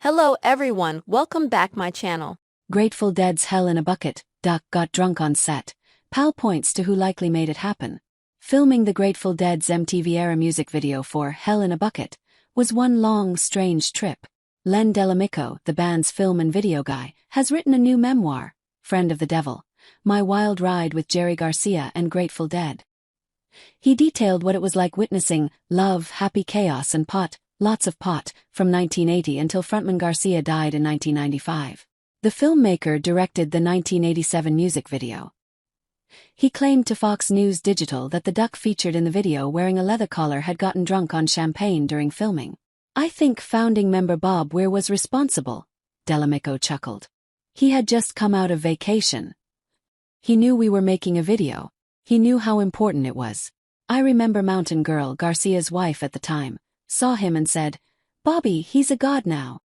Hello everyone, welcome back my channel. Grateful Dead's Hell in a Bucket, Duck got drunk on set. Pal points to who likely made it happen. Filming the Grateful Dead's MTV-era music video for Hell in a Bucket was one long, strange trip. Len Delamico, the band's film and video guy, has written a new memoir, Friend of the Devil, My Wild Ride with Jerry Garcia and Grateful Dead. He detailed what it was like witnessing love, happy chaos and pot, lots of pot, from 1980 until frontman Garcia died in 1995. The filmmaker directed the 1987 music video. He claimed to Fox News Digital that the duck featured in the video wearing a leather collar had gotten drunk on champagne during filming. "I think founding member Bob Weir was responsible," Delamico chuckled. "He had just come out of vacation. He knew we were making a video. He knew how important it was. I remember Mountain Girl, Garcia's wife at the time, saw him and said, 'Bobby, he's a god now.'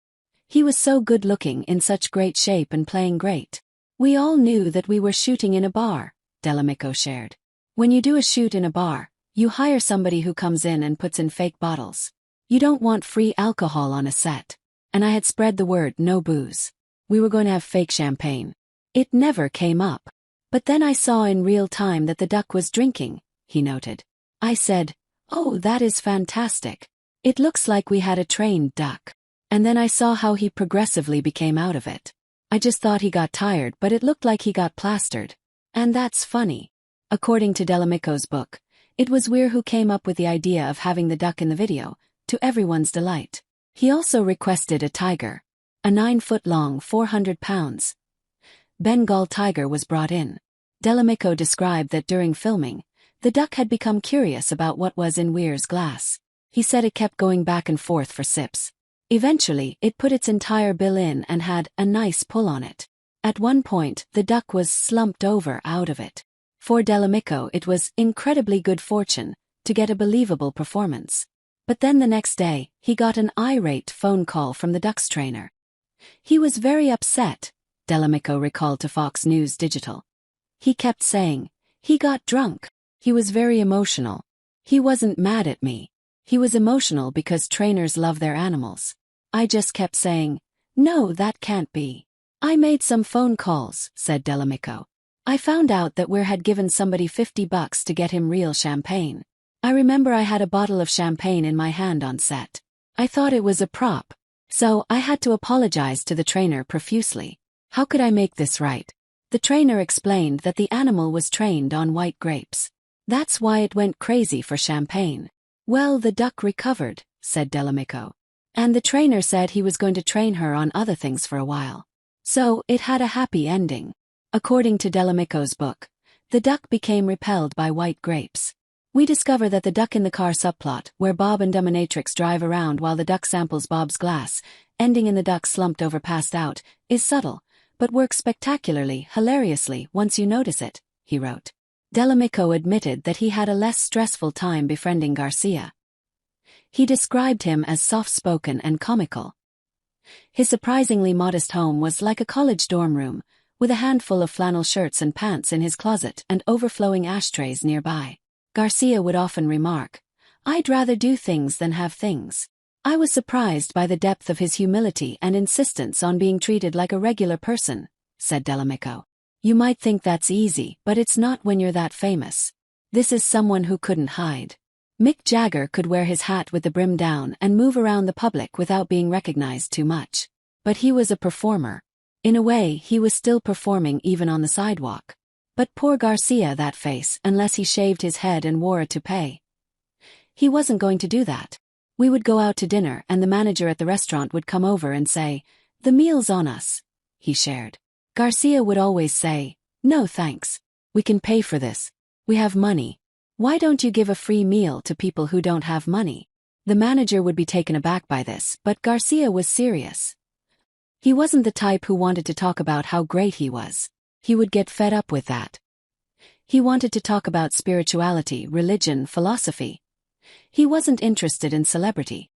He was so good-looking, in such great shape and playing great. We all knew that we were shooting in a bar," Delamico shared. "When you do a shoot in a bar, you hire somebody who comes in and puts in fake bottles. You don't want free alcohol on a set. And I had spread the word, no booze. We were going to have fake champagne. It never came up. But then I saw in real time that the duck was drinking," he noted. "I said, 'Oh, that is fantastic. It looks like we had a trained duck.' And then I saw how he progressively became out of it. I just thought he got tired, but it looked like he got plastered. And that's funny." According to Delamico's book, it was Weir who came up with the idea of having the duck in the video, to everyone's delight. He also requested a tiger. A 9-foot-long, 400-pound Bengal tiger was brought in. Delamico described that during filming, the duck had become curious about what was in Weir's glass. He said it kept going back and forth for sips. Eventually, it put its entire bill in and had a nice pull on it. At one point, the duck was slumped over out of it. For Delamico, it was incredibly good fortune to get a believable performance. But then the next day, he got an irate phone call from the duck's trainer. He was very upset, Delamico recalled to Fox News Digital. He kept saying, "He got drunk. He was very emotional. He wasn't mad at me. He was emotional because trainers love their animals. I just kept saying, 'No, that can't be.' I made some phone calls," said Delamico. "I found out that Weir had given somebody $50 to get him real champagne. I remember I had a bottle of champagne in my hand on set. I thought it was a prop. So I had to apologize to the trainer profusely. How could I make this right?" The trainer explained that the animal was trained on white grapes. "That's why it went crazy for champagne." "Well, the duck recovered," said Delamico. "And the trainer said he was going to train her on other things for a while. So, it had a happy ending." According to Delamico's book, the duck became repelled by white grapes. We discover that the duck in the car subplot, where Bob and Dominatrix drive around while the duck samples Bob's glass, ending in the duck slumped over passed out, is subtle, but works spectacularly, hilariously, once you notice it, he wrote. Delamico admitted that he had a less stressful time befriending Garcia. He described him as soft-spoken and comical. His surprisingly modest home was like a college dorm room, with a handful of flannel shirts and pants in his closet and overflowing ashtrays nearby. Garcia would often remark, "I'd rather do things than have things." "I was surprised by the depth of his humility and insistence on being treated like a regular person," said Delamico. "You might think that's easy, but it's not when you're that famous. This is someone who couldn't hide. Mick Jagger could wear his hat with the brim down and move around the public without being recognized too much. But he was a performer. In a way, he was still performing even on the sidewalk. But poor Garcia, that face, unless he shaved his head and wore a toupee. He wasn't going to do that. We would go out to dinner and the manager at the restaurant would come over and say, 'The meal's on us,'" he shared. Garcia would always say, "No thanks. We can pay for this. We have money. Why don't you give a free meal to people who don't have money?" The manager would be taken aback by this, but Garcia was serious. He wasn't the type who wanted to talk about how great he was. He would get fed up with that. He wanted to talk about spirituality, religion, philosophy. He wasn't interested in celebrity.